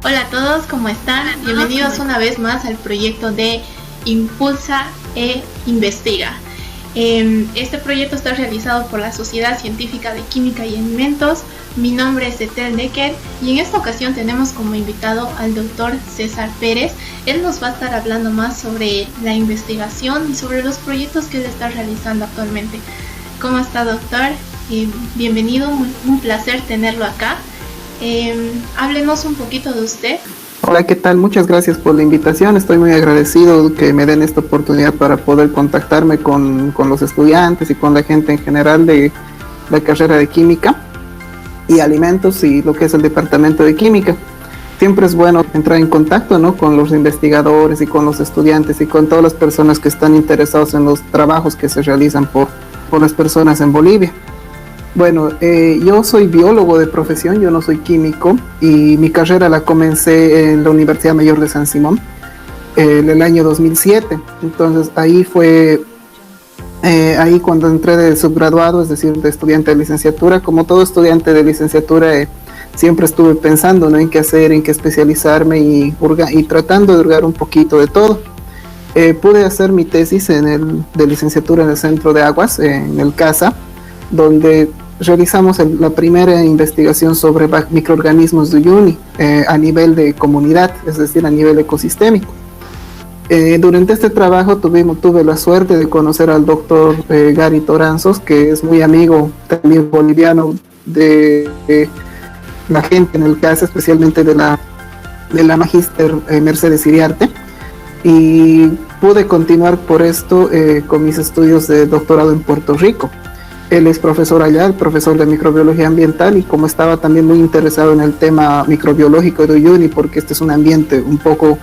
Hola a todos, ¿cómo están? Bienvenidos una vez más al proyecto de Impulsa e Investiga. Este proyecto está realizado por la Sociedad Científica de Química y Alimentos. Mi nombre es Etel Decker y en esta ocasión tenemos como invitado al doctor César Pérez. Él nos va a estar hablando más sobre la investigación y sobre los proyectos que él está realizando actualmente. ¿Cómo está, doctor? Bienvenido, un placer tenerlo acá. Háblenos un poquito de usted. Hola, ¿qué tal? Muchas gracias por la invitación. Estoy muy agradecido que me den esta oportunidad para poder contactarme con los estudiantes y con la gente en general de la carrera de Química y Alimentos y lo que es el departamento de Química. Siempre es bueno entrar en contacto, ¿no?, con los investigadores y con los estudiantes y con todas las personas que están interesados en los trabajos que se realizan por las personas en Bolivia. Bueno, yo soy biólogo de profesión, yo no soy químico, y mi carrera la comencé en la Universidad Mayor de San Simón en el año 2007. Entonces ahí fue ahí cuando entré de subgraduado, es decir, de estudiante de licenciatura. Como todo estudiante de licenciatura, siempre estuve pensando, ¿no?, en qué hacer, en qué especializarme y tratando de hurgar un poquito de todo. Pude hacer mi tesis de licenciatura en el Centro de Aguas, en el CASA, donde realizamos la primera investigación sobre microorganismos de Uyuni a nivel de comunidad, es decir, a nivel ecosistémico. Durante este trabajo tuve la suerte de conocer al doctor Gary Toranzos, que es muy amigo también boliviano de la gente en el CASA, especialmente de la magíster Mercedes Iriarte, y pude continuar por esto con mis estudios de doctorado en Puerto Rico. Él es profesor allá, el profesor de microbiología ambiental, y como estaba también muy interesado en el tema microbiológico de Uyuni, porque este es un ambiente un poco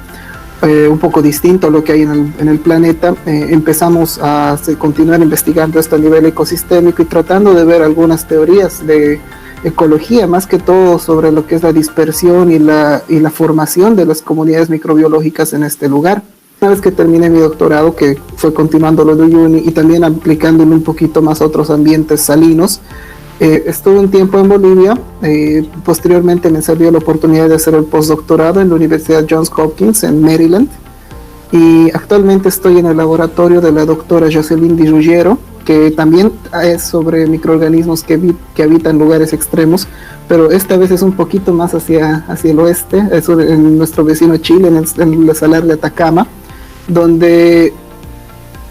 distinto a lo que hay en el planeta, empezamos a continuar investigando esto a nivel ecosistémico y tratando de ver algunas teorías de ecología, más que todo sobre lo que es la dispersión y la formación de las comunidades microbiológicas en este lugar. Una vez que terminé mi doctorado, que fue continuando lo de Uyuni y también aplicándolo un poquito más a otros ambientes salinos, estuve un tiempo en Bolivia. Posteriormente me salió la oportunidad de hacer el postdoctorado en la Universidad Johns Hopkins en Maryland, y actualmente estoy en el laboratorio de la doctora Jocelyn Di Ruggiero, que también es sobre microorganismos que habitan lugares extremos, pero esta vez es un poquito más hacia el oeste, en nuestro vecino Chile, en el Salar de Atacama, donde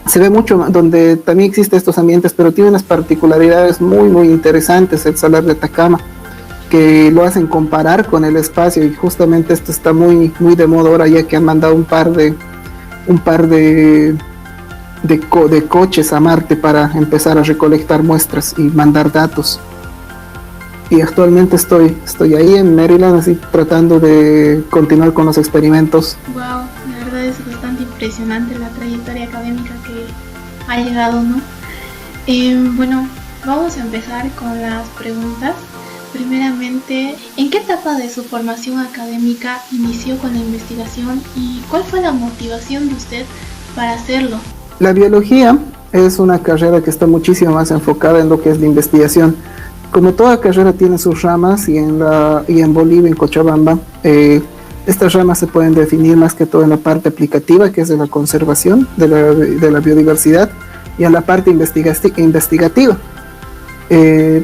se ve mucho, donde también existen estos ambientes, pero tiene unas particularidades muy muy interesantes el Salar de Atacama, que lo hacen comparar con el espacio, y justamente esto está muy muy de moda ahora, ya que han mandado un par de coches a Marte para empezar a recolectar muestras y mandar datos. Y actualmente estoy ahí en Maryland, así tratando de continuar con los experimentos. Wow, la verdad es bastante impresionante la trayectoria académica que ha llegado, ¿no? Bueno, vamos a empezar con las preguntas. Primeramente, ¿en qué etapa de su formación académica inició con la investigación y cuál fue la motivación de usted para hacerlo? La biología es una carrera que está muchísimo más enfocada en lo que es la investigación. Como toda carrera tiene sus ramas, y en Bolivia, en Cochabamba, estas ramas se pueden definir más que todo en la parte aplicativa, que es de la conservación de la biodiversidad, y en la parte investigativa.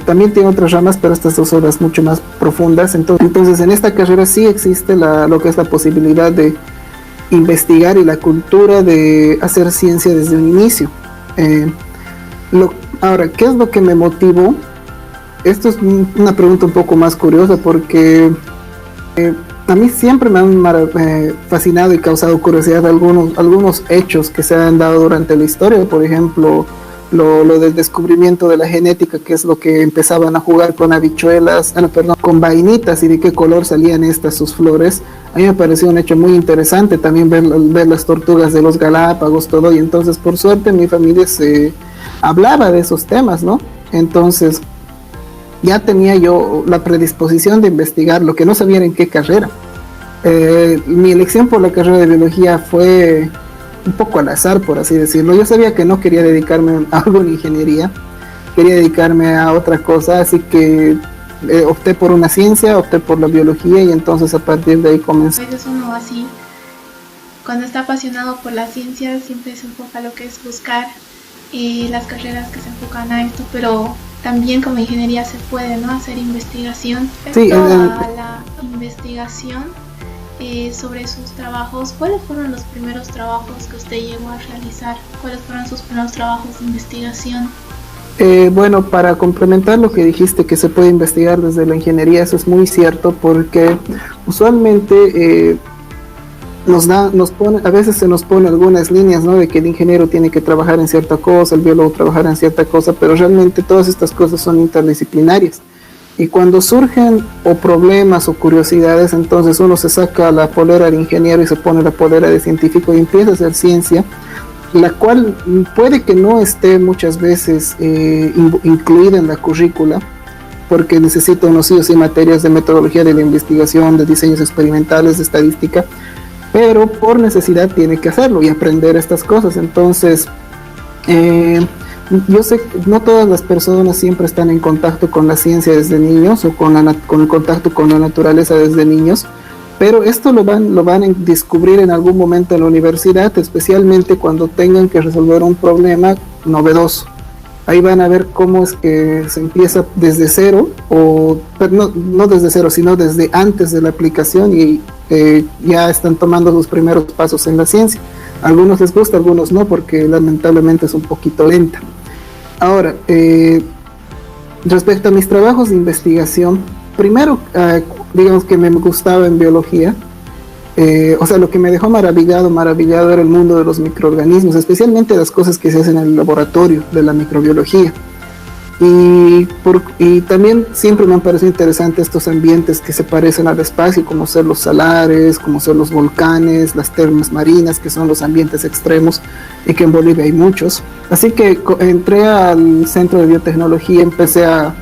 También tiene otras ramas, pero estas dos son las mucho más profundas. Entonces en esta carrera sí existe lo que es la posibilidad de investigar y la cultura de hacer ciencia desde un inicio. Ahora, ¿qué es lo que me motivó? Esto es una pregunta un poco más curiosa, porque a mí siempre me han fascinado y causado curiosidad algunos hechos que se han dado durante la historia. Por ejemplo, lo del descubrimiento de la genética, que es lo que empezaban a jugar con habichuelas, con vainitas, y de qué color salían sus flores. A mí me pareció un hecho muy interesante también ver las tortugas de los Galápagos, todo, y entonces por suerte en mi familia se hablaba de esos temas, ¿no? Entonces ya tenía yo la predisposición de investigar, lo que no sabía en qué carrera. Mi elección por la carrera de biología fue un poco al azar, por así decirlo. Yo sabía que no quería dedicarme a algo en ingeniería, quería dedicarme a otra cosa, así que opté por una ciencia, opté por la biología y entonces a partir de ahí comencé. A veces uno así, cuando está apasionado por la ciencia, siempre se enfoca a lo que es buscar las carreras que se enfocan a esto, pero también como ingeniería se puede, ¿no?, hacer investigación. Sí, a la investigación sobre sus trabajos, ¿cuáles fueron los primeros trabajos que usted llegó a realizar? ¿Cuáles fueron sus primeros trabajos de investigación? Bueno, para complementar lo que dijiste, que se puede investigar desde la ingeniería, eso es muy cierto, porque usualmente a veces se nos pone algunas líneas, ¿no?, de que el ingeniero tiene que trabajar en cierta cosa, el biólogo trabajar en cierta cosa, pero realmente todas estas cosas son interdisciplinarias. Y cuando surgen o problemas o curiosidades, entonces uno se saca la polera de ingeniero y se pone la polera de científico y empieza a hacer ciencia, la cual puede que no esté muchas veces incluida en la currícula, porque necesita unos sí o sí materias de metodología de la investigación, de diseños experimentales, de estadística, pero por necesidad tiene que hacerlo y aprender estas cosas. Entonces, yo sé que no todas las personas siempre están en contacto con la ciencia desde niños o con el contacto con la naturaleza desde niños, pero esto lo van a descubrir en algún momento en la universidad, especialmente cuando tengan que resolver un problema novedoso. Ahí van a ver cómo es que se empieza desde cero, pero no desde cero, sino desde antes de la aplicación y ya están tomando los primeros pasos en la ciencia. A algunos les gusta, a algunos no, porque lamentablemente es un poquito lenta. Ahora, respecto a mis trabajos de investigación, primero, digamos que me gustaba en biología, o sea, lo que me dejó maravillado era el mundo de los microorganismos, especialmente las cosas que se hacen en el laboratorio de la microbiología. Y también siempre me han parecido interesantes estos ambientes que se parecen al espacio, como ser los salares, como ser los volcanes, las termas marinas, que son los ambientes extremos y que en Bolivia hay muchos. Así que entré al Centro de Biotecnología, empecé a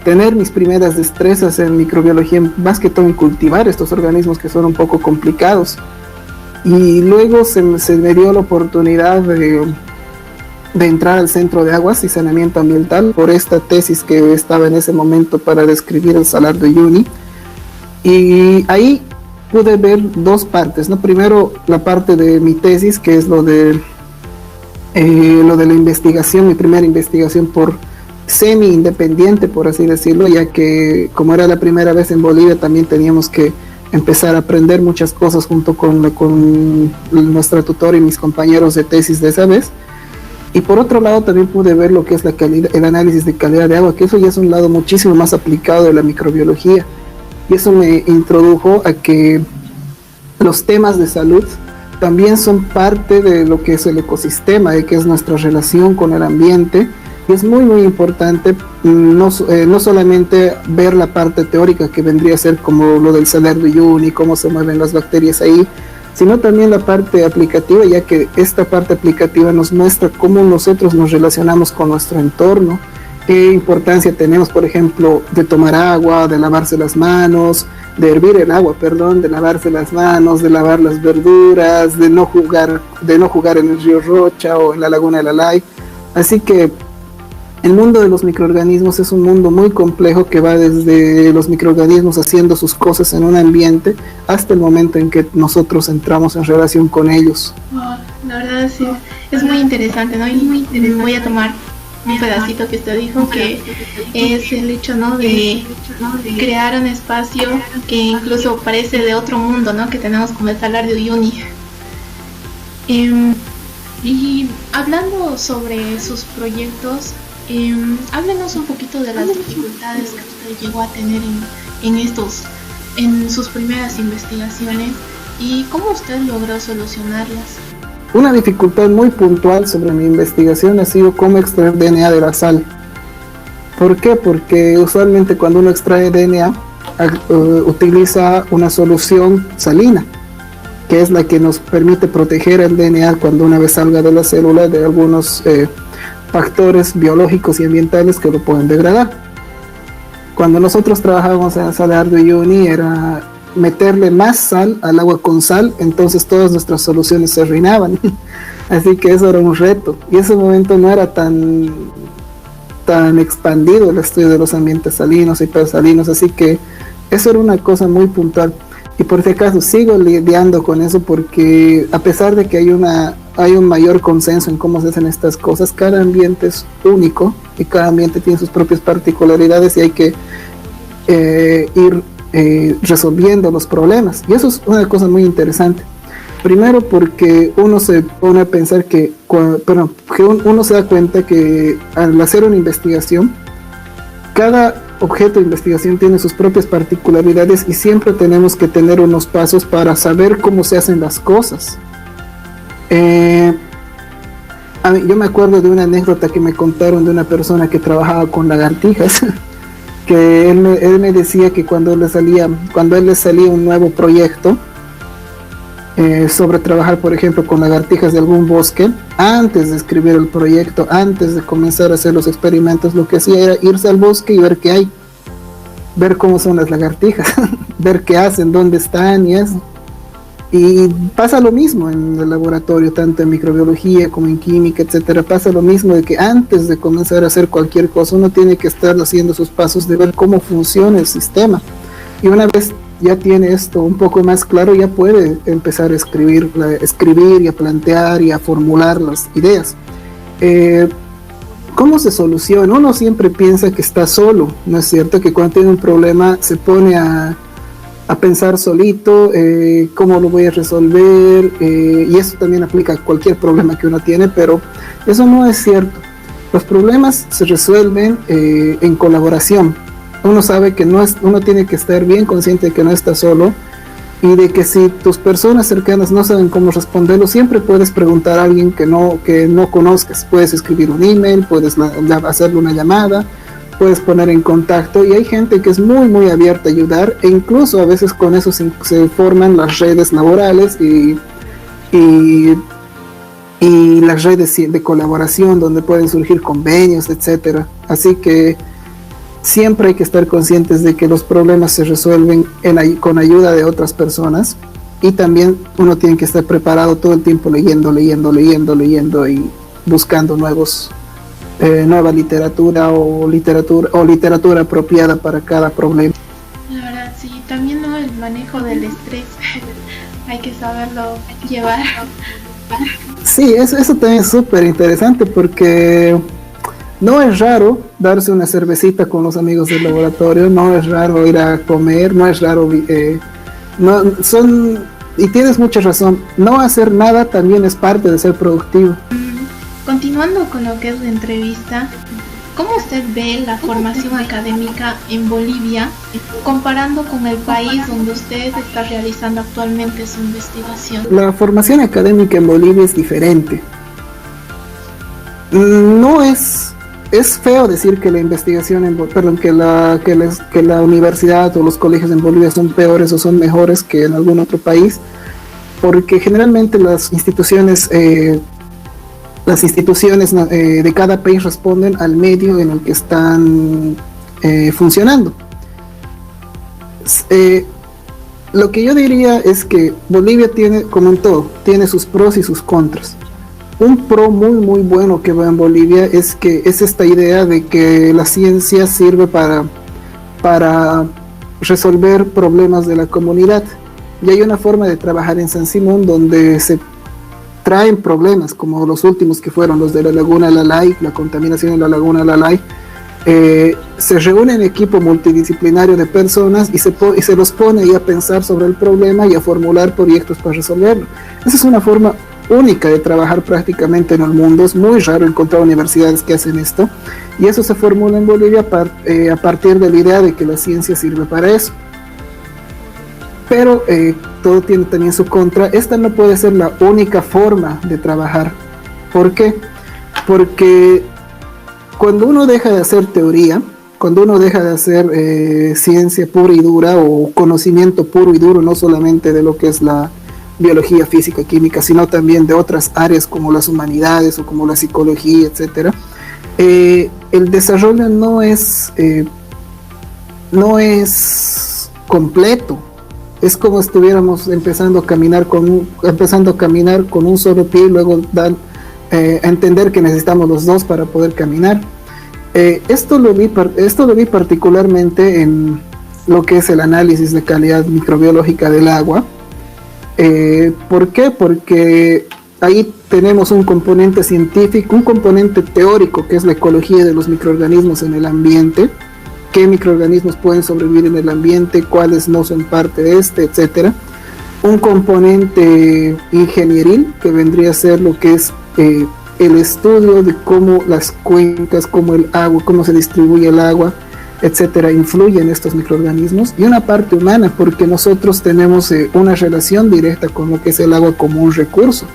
tener mis primeras destrezas en microbiología, más que todo en cultivar estos organismos que son un poco complicados. Y luego se me dio la oportunidad de entrar al Centro de Aguas y Saneamiento Ambiental por esta tesis que estaba en ese momento para describir el Salar de Uyuni. Y ahí pude ver dos partes, ¿no? Primero, la parte de mi tesis, que es lo de la investigación, mi primera investigación por semi-independiente, por así decirlo, ya que como era la primera vez en Bolivia, también teníamos que empezar a aprender muchas cosas junto con nuestra tutora y mis compañeros de tesis de esa vez. Y por otro lado también pude ver lo que es el análisis de calidad de agua, que eso ya es un lado muchísimo más aplicado de la microbiología. Y eso me introdujo a que los temas de salud también son parte de lo que es el ecosistema, de que es nuestra relación con el ambiente. Y es muy, muy importante no solamente ver la parte teórica, que vendría a ser como lo del Salar de Uyuni, cómo se mueven las bacterias ahí, sino también la parte aplicativa, ya que esta parte aplicativa nos muestra cómo nosotros nos relacionamos con nuestro entorno, qué importancia tenemos, por ejemplo, de tomar agua, de lavarse las manos, de hervir el agua, de lavarse las manos, de lavar las verduras, de no jugar en el río Rocha o en la laguna de Lalay. Así que el mundo de los microorganismos es un mundo muy complejo que va desde los microorganismos haciendo sus cosas en un ambiente hasta el momento en que nosotros entramos en relación con ellos. La verdad sí, es muy interesante, ¿no? Y voy a tomar un pedacito que usted dijo, que es el hecho, ¿no?, de crear un espacio que incluso parece de otro mundo, ¿no?, que tenemos como el Salar de Uyuni. Y hablando sobre sus proyectos, háblenos un poquito de las dificultades que usted llegó a tener en sus primeras investigaciones y cómo usted logró solucionarlas. Una dificultad muy puntual sobre mi investigación ha sido cómo extraer DNA de la sal. ¿Por qué? Porque usualmente cuando uno extrae DNA utiliza una solución salina, que es la que nos permite proteger el DNA cuando una vez salga de la célula de algunos factores biológicos y ambientales que lo pueden degradar. Cuando nosotros trabajábamos en el Salar de Uyuni era meterle más sal al agua con sal, entonces todas nuestras soluciones se arruinaban. Así que eso era un reto. Y ese momento no era tan tan expandido el estudio de los ambientes salinos y hipersalinos, así que eso era una cosa muy puntual. Y por si acaso sigo lidiando con eso porque a pesar de que hay un mayor consenso en cómo se hacen estas cosas, cada ambiente es único y cada ambiente tiene sus propias particularidades y hay que ir resolviendo los problemas. Y eso es una cosa muy interesante. Primero porque uno se pone a pensar que uno se da cuenta que al hacer una investigación, cada objeto de investigación tiene sus propias particularidades y siempre tenemos que tener unos pasos para saber cómo se hacen las cosas. Yo me acuerdo de una anécdota que me contaron de una persona que trabajaba con lagartijas, que él me decía que cuando él le salía un nuevo proyecto, sobre trabajar, por ejemplo, con lagartijas de algún bosque, antes de escribir el proyecto, antes de comenzar a hacer los experimentos, lo que hacía era irse al bosque y ver qué hay, ver cómo son las lagartijas, ver qué hacen, dónde están y eso. Y pasa lo mismo en el laboratorio, tanto en microbiología como en química, etcétera. Pasa lo mismo de que antes de comenzar a hacer cualquier cosa, uno tiene que estar haciendo sus pasos de ver cómo funciona el sistema. Y una vez ya tiene esto un poco más claro, ya puede empezar a escribir y a plantear y a formular las ideas. ¿Cómo se soluciona? Uno siempre piensa que está solo, ¿no es cierto? Que cuando tiene un problema se pone a pensar solito, cómo lo voy a resolver, y eso también aplica a cualquier problema que uno tiene, pero eso no es cierto. Los problemas se resuelven en colaboración. Uno sabe que uno tiene que estar bien consciente de que no está solo y de que si tus personas cercanas no saben cómo responderlo, siempre puedes preguntar a alguien que no conozcas. Puedes escribir un email, puedes hacerle una llamada, puedes poner en contacto, y hay gente que es muy muy abierta a ayudar, e incluso a veces con eso se forman las redes laborales y las redes de colaboración donde pueden surgir convenios, etcétera. Así que siempre hay que estar conscientes de que los problemas se resuelven con ayuda de otras personas, y también uno tiene que estar preparado todo el tiempo leyendo y buscando nueva literatura o literatura apropiada para cada problema. La verdad, sí, también no, el manejo del estrés hay que saberlo llevar. Sí, eso también es súper interesante porque no es raro darse una cervecita con los amigos del laboratorio, no es raro ir a comer, no es raro, y tienes mucha razón, no hacer nada también es parte de ser productivo. Continuando con lo que es la entrevista, ¿cómo usted ve la formación académica en Bolivia comparando con el país donde usted está realizando actualmente su investigación? La formación académica en Bolivia es diferente. Es feo decir que la investigación que la universidad o los colegios en Bolivia son peores o son mejores que en algún otro país, porque generalmente las instituciones de cada país responden al medio en el que están funcionando. Lo que yo diría es que Bolivia tiene, como en todo, tiene sus pros y sus contras. Un pro muy muy bueno que veo en Bolivia es esta idea de que la ciencia sirve para resolver problemas de la comunidad. Y hay una forma de trabajar en San Simón donde se traen problemas como los últimos que fueron los de la Laguna Lalay, la contaminación en la Laguna Lalay. Se reúne un equipo multidisciplinario de personas y se los pone ahí a pensar sobre el problema y a formular proyectos para resolverlo. Esa es una forma única de trabajar prácticamente en el mundo. Es muy raro encontrar universidades que hacen esto, y eso se formula en Bolivia a partir de la idea de que la ciencia sirve para eso. Pero todo tiene también su contra. Esta no puede ser la única forma de trabajar. ¿Por qué? Porque cuando uno deja de hacer teoría, cuando uno deja de hacer ciencia pura y dura o conocimiento puro y duro, no solamente de lo que es la biología, física, química, sino también de otras áreas como las humanidades o como la psicología, etcétera, el desarrollo no es completo. Es como si estuviéramos empezando a caminar con un solo pie y luego a entender que necesitamos los dos para poder caminar. Esto lo vi particularmente en lo que es el análisis de calidad microbiológica del agua. ¿Por qué? Porque ahí tenemos un componente científico, un componente teórico, que es la ecología de los microorganismos en el ambiente, qué microorganismos pueden sobrevivir en el ambiente, cuáles no son parte de este, etcétera. Un componente ingenieril, que vendría a ser lo que es el estudio de cómo las cuencas, cómo el agua, cómo se distribuye el agua, etcétera, influyen estos microorganismos, y una parte humana, porque nosotros tenemos una relación directa con lo que es el agua como un recurso,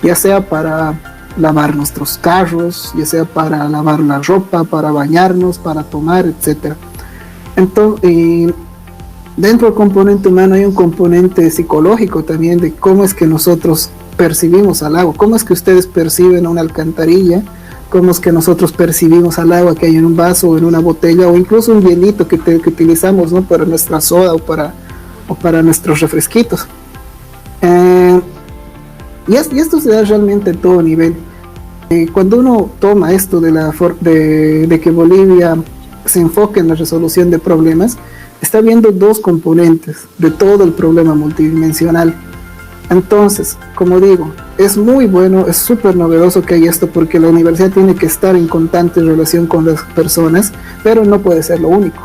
ya sea para lavar nuestros carros, ya sea para lavar la ropa, para bañarnos, para tomar, etcétera. Entonces, dentro del componente humano hay un componente psicológico también, de cómo es que nosotros percibimos al agua, cómo es que ustedes perciben una alcantarilla, cómo es que nosotros percibimos al agua que hay en un vaso o en una botella, o incluso un hielito que utilizamos, ¿no?, para nuestra soda o para nuestros refresquitos. Y esto se da realmente en todo nivel. Cuando uno toma esto de que Bolivia se enfoque en la resolución de problemas, está viendo dos componentes de todo el problema multidimensional. Entonces, como digo, es muy bueno, es súper novedoso que hay esto, porque la universidad tiene que estar en constante relación con las personas, pero no puede ser lo único.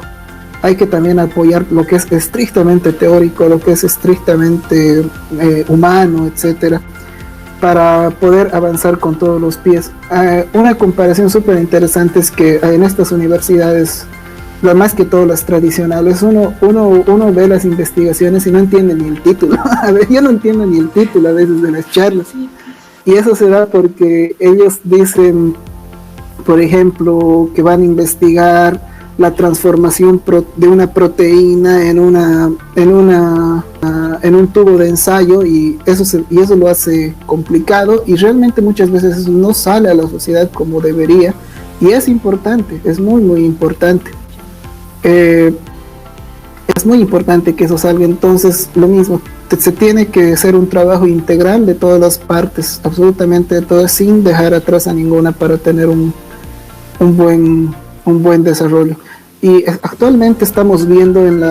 Hay que también apoyar lo que es estrictamente teórico, lo que es estrictamente humano, etcétera, para poder avanzar con todos los pies. Una comparación súper interesante es que en estas universidades, lo más que todo las tradicionales, uno ve las investigaciones y no entiende ni el título. A ver, yo no entiendo ni el título a veces de las charlas. Y eso se da porque ellos dicen, por ejemplo, que van a investigar la transformación de una proteína en un tubo de ensayo, y eso lo hace complicado, y realmente muchas veces eso no sale a la sociedad como debería, y es importante, es muy muy importante. Es muy importante que eso salga. Entonces, lo mismo, se tiene que hacer un trabajo integral de todas las partes, absolutamente de todas, sin dejar atrás a ninguna, para tener un buen desarrollo. Y actualmente estamos viendo en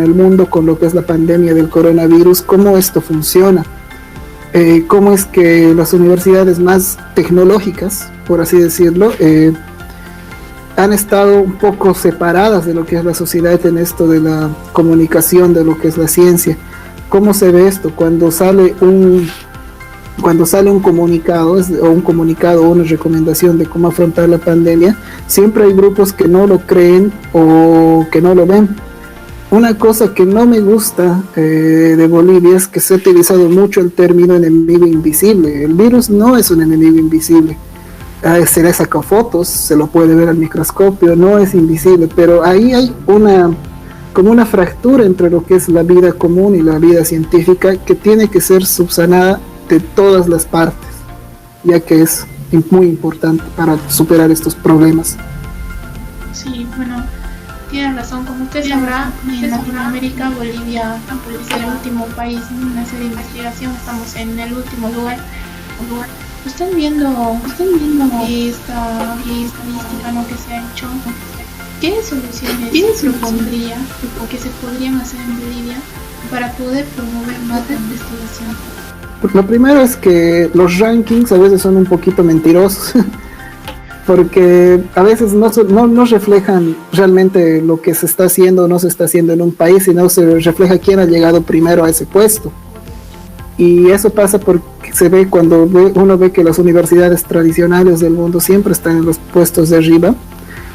el mundo, con lo que es la pandemia del coronavirus, cómo esto funciona, cómo es que las universidades más tecnológicas, por así decirlo, han estado un poco separadas de lo que es la sociedad en esto de la comunicación, de lo que es la ciencia. ¿Cómo se ve esto? Cuando sale un comunicado, o una recomendación de cómo afrontar la pandemia, siempre hay grupos que no lo creen o que no lo ven. Una cosa que no me gusta de Bolivia es que se ha utilizado mucho el término enemigo invisible. El virus no es un enemigo invisible. Se le sacó fotos, se lo puede ver al microscopio, no es invisible, pero ahí hay como una fractura entre lo que es la vida común y la vida científica, que tiene que ser subsanada de todas las partes, ya que es muy importante para superar estos problemas. Sí, bueno, tienen razón. Como usted sabrá, en Latinoamérica Bolivia es el último país en hacer investigación, estamos en el último lugar. ¿Están viendo esta estadística, ¿no?, que se ha hecho? ¿Qué soluciones propondría o que se podrían hacer en Bolivia para poder promover más la investigación? Lo primero es que los rankings a veces son un poquito mentirosos, porque a veces no reflejan realmente lo que se está haciendo o no se está haciendo en un país, sino se refleja quién ha llegado primero a ese puesto. Y eso pasa porque se ve cuando uno ve que las universidades tradicionales del mundo siempre están en los puestos de arriba.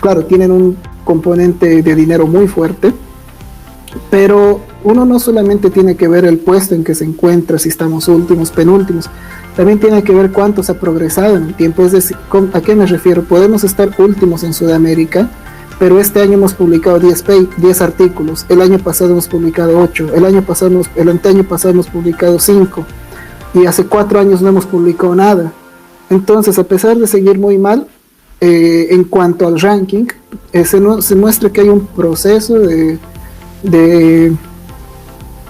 Claro, tienen un componente de dinero muy fuerte, pero uno no solamente tiene que ver el puesto en que se encuentra, si estamos últimos, penúltimos, también tiene que ver cuánto se ha progresado en el tiempo. Es decir, ¿a qué me refiero? Podemos estar últimos en Sudamérica, pero este año hemos publicado 10 artículos, el año pasado hemos publicado 8, el anteaño pasado hemos publicado 5, y hace 4 años no hemos publicado nada. Entonces, a pesar de seguir muy mal en cuanto al ranking, se muestra que hay un proceso de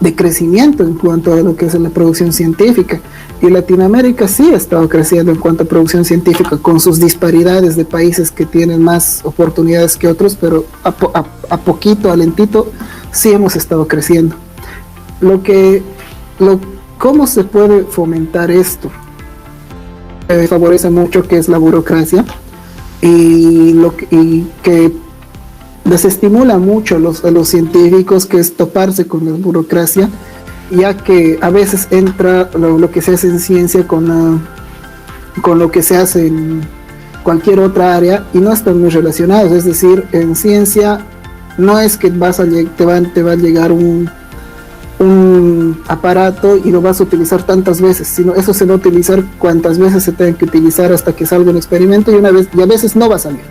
de crecimiento en cuanto a lo que es la producción científica. Y Latinoamérica sí ha estado creciendo en cuanto a producción científica, con sus disparidades de países que tienen más oportunidades que otros, pero a poquito, a lentito, sí hemos estado creciendo. ¿Cómo se puede fomentar esto? Favorece mucho que es la burocracia y que desestimula mucho a los científicos, que es toparse con la burocracia, ya que a veces entra lo que se hace en ciencia con lo que se hace en cualquier otra área y no están muy relacionados. Es decir, en ciencia no es que te va a llegar un aparato y lo vas a utilizar tantas veces, sino eso se va a utilizar cuantas veces se tenga que utilizar hasta que salga un experimento, y a veces no va a salir.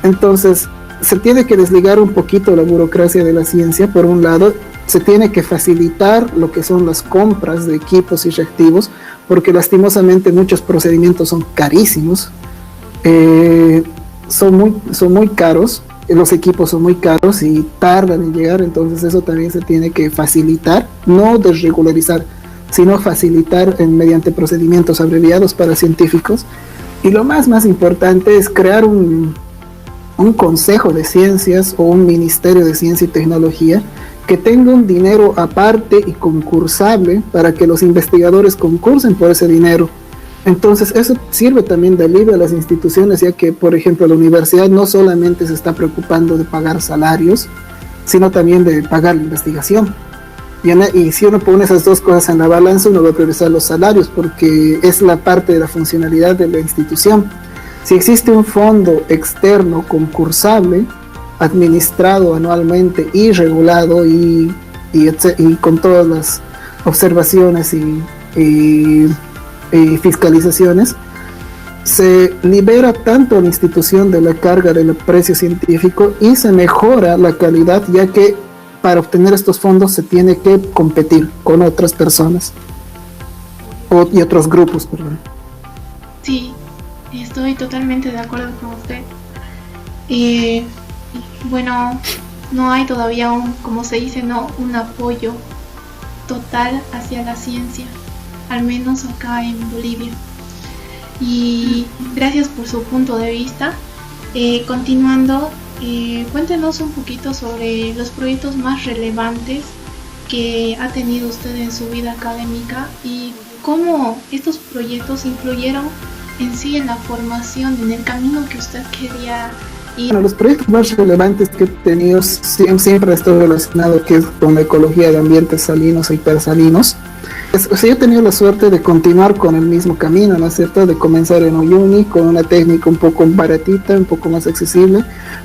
Entonces se tiene que desligar un poquito la burocracia de la ciencia. Por un lado, se tiene que facilitar lo que son las compras de equipos y reactivos, porque lastimosamente muchos procedimientos son carísimos, son muy caros, los equipos son muy caros y tardan en llegar. Entonces eso también se tiene que facilitar, no desregularizar, sino facilitar mediante procedimientos abreviados para científicos. Y lo más importante es crear un consejo de ciencias o un ministerio de ciencia y tecnología que tenga un dinero aparte y concursable para que los investigadores concursen por ese dinero. Entonces eso sirve también de alivio a las instituciones, ya que, por ejemplo, la universidad no solamente se está preocupando de pagar salarios, sino también de pagar la investigación. Y si uno pone esas dos cosas en la balanza, uno va a priorizar los salarios, porque es la parte de la funcionalidad de la institución. Si existe un fondo externo concursable, administrado anualmente y regulado y con todas las observaciones y fiscalizaciones, se libera tanto a la institución de la carga del precio científico y se mejora la calidad, ya que para obtener estos fondos se tiene que competir con otras personas y otros grupos, perdón. Sí, estoy totalmente de acuerdo con usted. Bueno, no hay todavía como se dice, un apoyo total hacia la ciencia, al menos acá en Bolivia. Y gracias por su punto de vista. Continuando, cuéntenos un poquito sobre los proyectos más relevantes que ha tenido usted en su vida académica y cómo estos proyectos influyeron en sí en la formación, en el camino que usted quería ir. Bueno, los proyectos más relevantes que he tenido siempre ha estado relacionado con la ecología de ambientes salinos e hipersalinos. Yo he tenido la suerte de continuar con el mismo camino, ¿no es cierto? De comenzar en Uyuni con una técnica un poco baratita, un poco más accesible,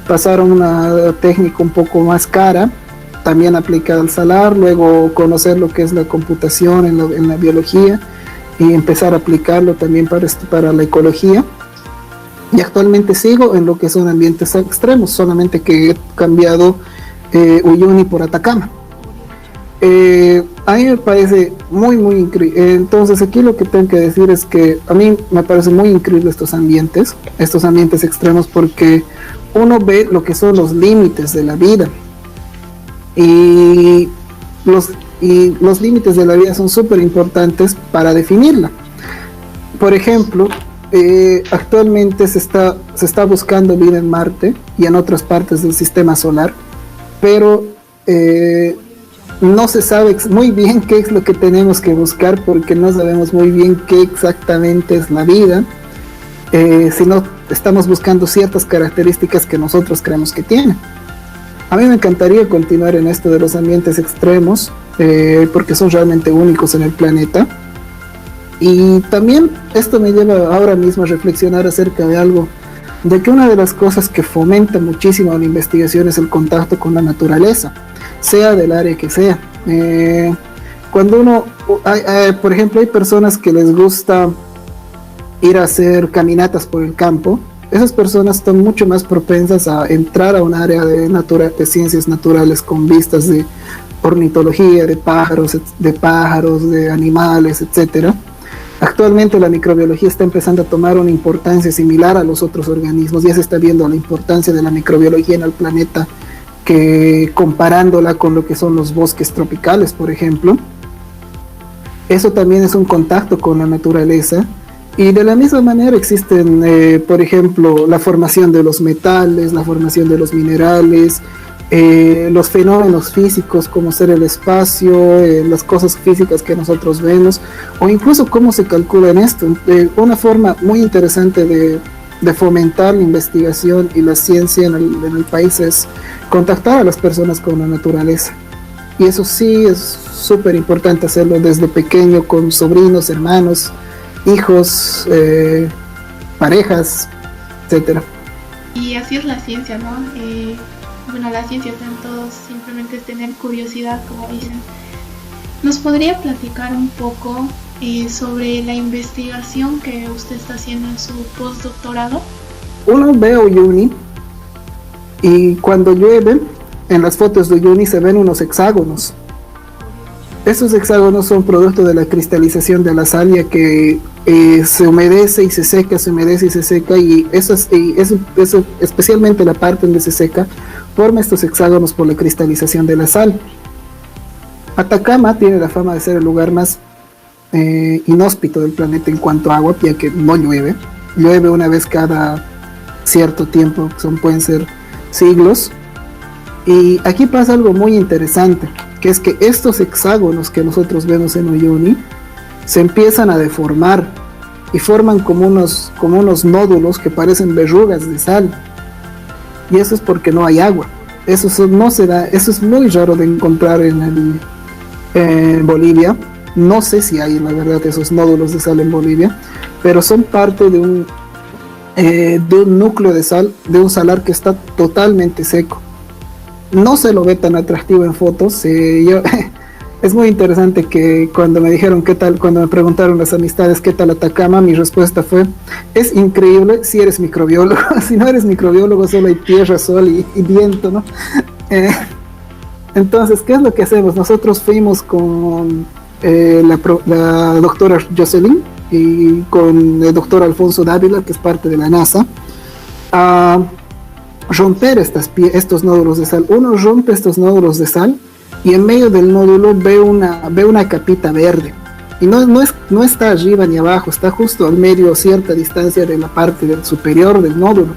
pasar a una técnica un poco más cara, también aplicada al salar, luego conocer lo que es la computación en la biología y empezar a aplicarlo también para la ecología. Y actualmente sigo en lo que son ambientes extremos, solamente que he cambiado Uyuni por Atacama. A mí me parece muy increíble. Entonces aquí lo que tengo que decir es que a mí me parece muy increíble estos ambientes extremos, porque uno ve lo que son los límites de la vida y los límites de la vida son súper importantes para definirla. Por ejemplo, actualmente se está buscando vida en Marte y en otras partes del sistema solar, pero no se sabe muy bien qué es lo que tenemos que buscar, porque no sabemos muy bien qué exactamente es la vida, sino estamos buscando ciertas características que nosotros creemos que tiene. A mí me encantaría continuar en esto de los ambientes extremos, porque son realmente únicos en el planeta. Y también esto me lleva ahora mismo a reflexionar acerca de algo, de que una de las cosas que fomenta muchísimo la investigación es el contacto con la naturaleza, sea del área que sea. Cuando por ejemplo, hay personas que les gusta ir a hacer caminatas por el campo. Esas personas están mucho más propensas a entrar a un área de ciencias naturales con vistas de ornitología, de pájaros, de animales, etcétera. Actualmente la microbiología está empezando a tomar una importancia similar a los otros organismos. Ya se está viendo la importancia de la microbiología en el planeta que comparándola con lo que son los bosques tropicales, por ejemplo. Eso también es un contacto con la naturaleza. Y de la misma manera existen, por ejemplo, la formación de los metales, la formación de los minerales, los fenómenos físicos como ser el espacio, las cosas físicas que nosotros vemos, o incluso cómo se calcula en esto. Una forma muy interesante de fomentar la investigación y la ciencia en el país es contactar a las personas con la naturaleza. Y eso sí es súper importante hacerlo desde pequeño con sobrinos, hermanos, hijos, parejas, etcétera. Y así es la ciencia, ¿no? Bueno, la ciencia está en todos, simplemente es tener curiosidad, como dicen. ¿Nos podría platicar un poco sobre la investigación que usted está haciendo en su postdoctorado? Uno ve Uyuni y cuando llueve, en las fotos de Uyuni se ven unos hexágonos. Esos hexágonos son producto de la cristalización de la sal, ya que se humedece y se seca, se humedece y se seca, y eso, especialmente la parte donde se seca, forma estos hexágonos por la cristalización de la sal. Atacama tiene la fama de ser el lugar más inhóspito del planeta en cuanto a agua, ya que no llueve. Llueve una vez cada cierto tiempo, pueden ser siglos. Y aquí pasa algo muy interesante, que es que estos hexágonos que nosotros vemos en Uyuni se empiezan a deformar y forman como unos nódulos que parecen verrugas de sal. Y eso es porque no hay agua. Eso no se da, eso es muy raro de encontrar en Bolivia. No sé si hay, la verdad, esos nódulos de sal en Bolivia, pero son parte de un núcleo de sal, de un salar que está totalmente seco. No se lo ve tan atractivo en fotos. Es muy interesante que cuando me dijeron qué tal, cuando me preguntaron las amistades qué tal Atacama, mi respuesta fue: es increíble si eres microbiólogo. Si no eres microbiólogo, solo hay tierra, sol y viento, ¿no? Entonces, ¿qué es lo que hacemos? Nosotros fuimos con la doctora Jocelyn y con el doctor Alfonso Dávila, que es parte de la NASA, a romper estos nódulos de sal. Uno rompe estos nódulos de sal y en medio del nódulo ve una capita verde. Y no está arriba ni abajo, está justo al medio, a cierta distancia de la parte del superior del nódulo.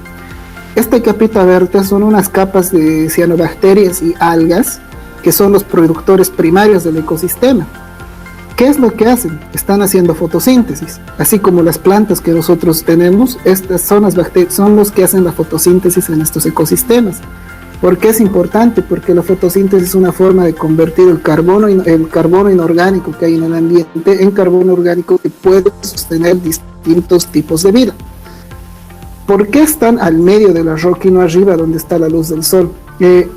Esta capita verde son unas capas de cianobacterias y algas que son los productores primarios del ecosistema. ¿Qué es lo que hacen? Están haciendo fotosíntesis. Así como las plantas que nosotros tenemos, estas son las bacterias, son los que hacen la fotosíntesis en estos ecosistemas. ¿Por qué es importante? Porque la fotosíntesis es una forma de convertir el carbono inorgánico que hay en el ambiente en carbono orgánico que puede sostener distintos tipos de vida. ¿Por qué están al medio de la roca y no arriba donde está la luz del sol?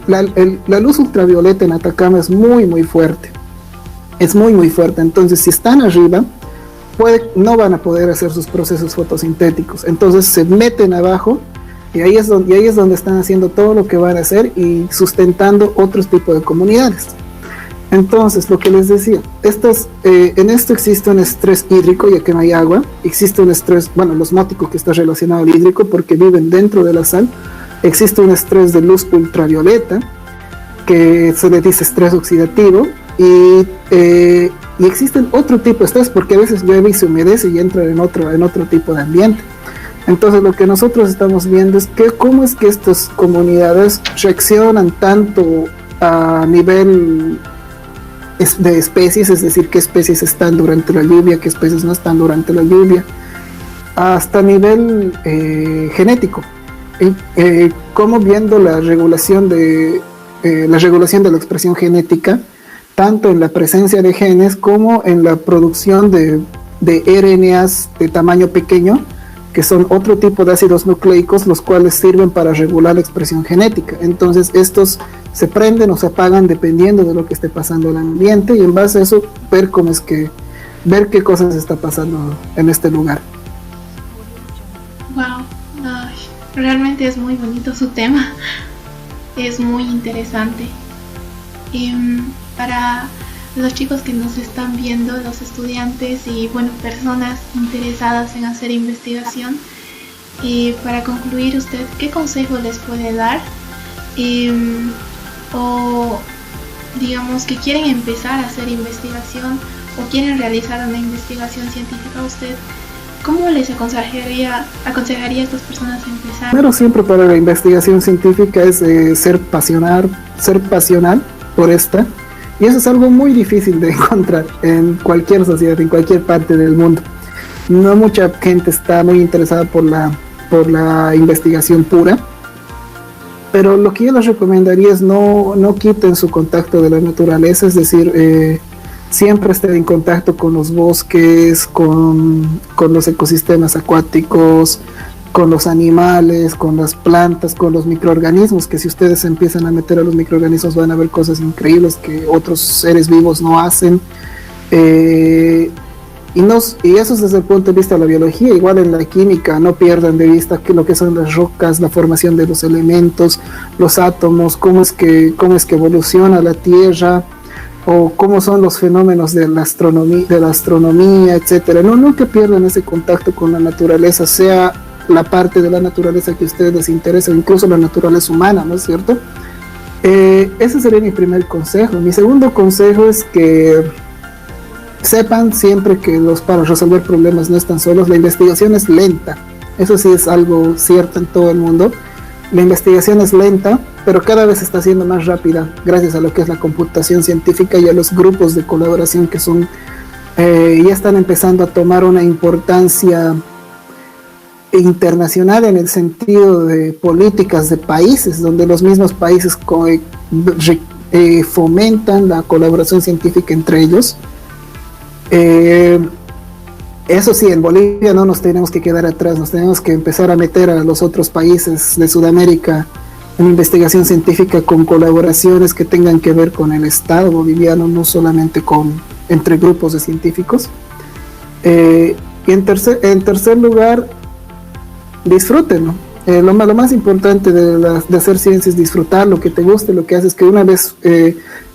La luz ultravioleta en Atacama es muy, muy fuerte. Es muy, muy fuerte. Entonces, si están arriba, no van a poder hacer sus procesos fotosintéticos. Entonces, se meten abajo y ahí es donde están haciendo todo lo que van a hacer y sustentando otros tipos de comunidades. Entonces, lo que les decía, en esto existe un estrés hídrico, ya que no hay agua. Existe un estrés, bueno, el osmótico, que está relacionado al hídrico porque viven dentro de la sal. Existe un estrés de luz ultravioleta, que se le dice estrés oxidativo. Y existen otro tipo de estrés porque a veces llueve y se humedece y entra en otro tipo de ambiente. Entonces lo que nosotros estamos viendo es cómo es que estas comunidades reaccionan tanto a nivel de especies, es decir, qué especies están durante la lluvia, qué especies no están durante la lluvia, hasta nivel genético. Cómo viendo la regulación de la expresión genética, tanto en la presencia de genes como en la producción de RNAs de tamaño pequeño, que son otro tipo de ácidos nucleicos, los cuales sirven para regular la expresión genética. Entonces estos se prenden o se apagan dependiendo de lo que esté pasando en el ambiente, y en base a eso ver qué cosas está pasando en este lugar. Wow, realmente es muy bonito su tema, es muy interesante. Para los chicos que nos están viendo, los estudiantes y personas interesadas en hacer investigación, para concluir, usted, ¿qué consejo les puede dar o digamos que quieren empezar a hacer investigación o quieren realizar una investigación científica, ¿usted cómo les aconsejaría a estas personas empezar? Primero, siempre para la investigación científica es ser pasional por esta, y eso es algo muy difícil de encontrar en cualquier sociedad, en cualquier parte del mundo. No mucha gente está muy interesada por la investigación pura, pero lo que yo les recomendaría es no quiten su contacto de la naturaleza, es decir, siempre estén en contacto con los bosques, con los ecosistemas acuáticos, con los animales, con las plantas, con los microorganismos, que si ustedes empiezan a meter a los microorganismos van a ver cosas increíbles que otros seres vivos no hacen. Y eso es desde el punto de vista de la biología. Igual en la química, no pierdan de vista que lo que son las rocas, la formación de los elementos, los átomos, cómo es que evoluciona la Tierra, o cómo son los fenómenos de la astronomía, etcétera. Nunca pierdan ese contacto con la naturaleza, sea la parte de la naturaleza que a ustedes les interesa, incluso la naturaleza humana, ¿no es cierto? Ese sería mi primer consejo. Mi segundo consejo es que sepan siempre que para resolver problemas no están solos. La investigación es lenta, eso sí es algo cierto en todo el mundo. La investigación es lenta, pero cada vez está siendo más rápida gracias a lo que es la computación científica y a los grupos de colaboración que ya están empezando a tomar una importancia internacional en el sentido de políticas de países, donde los mismos países fomentan la colaboración científica entre ellos. Eso sí, en Bolivia no nos tenemos que quedar atrás, nos tenemos que empezar a meter a los otros países de Sudamérica en investigación científica con colaboraciones que tengan que ver con el Estado boliviano, no solamente entre grupos de científicos. Y en tercer lugar, disfrútenlo. Lo más importante de hacer ciencia es disfrutar lo que te guste, lo que haces, que una vez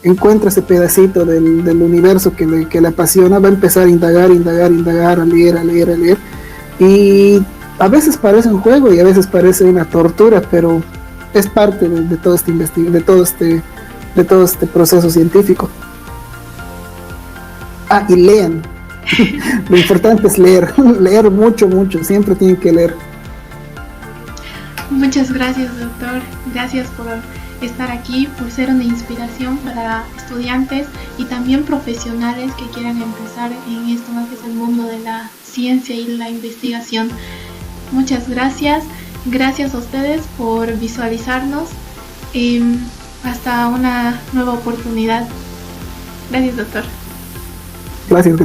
encuentra ese pedacito del universo que le apasiona, va a empezar a indagar, a leer. Y a veces parece un juego y a veces parece una tortura, pero es parte de todo este proceso científico. Y lean. Lo importante es leer mucho, siempre tienen que leer. Muchas gracias, doctor. Gracias por estar aquí, por ser una inspiración para estudiantes y también profesionales que quieran empezar en esto que es el mundo de la ciencia y la investigación. Muchas gracias. Gracias a ustedes por visualizarnos. Hasta una nueva oportunidad. Gracias, doctor. Gracias.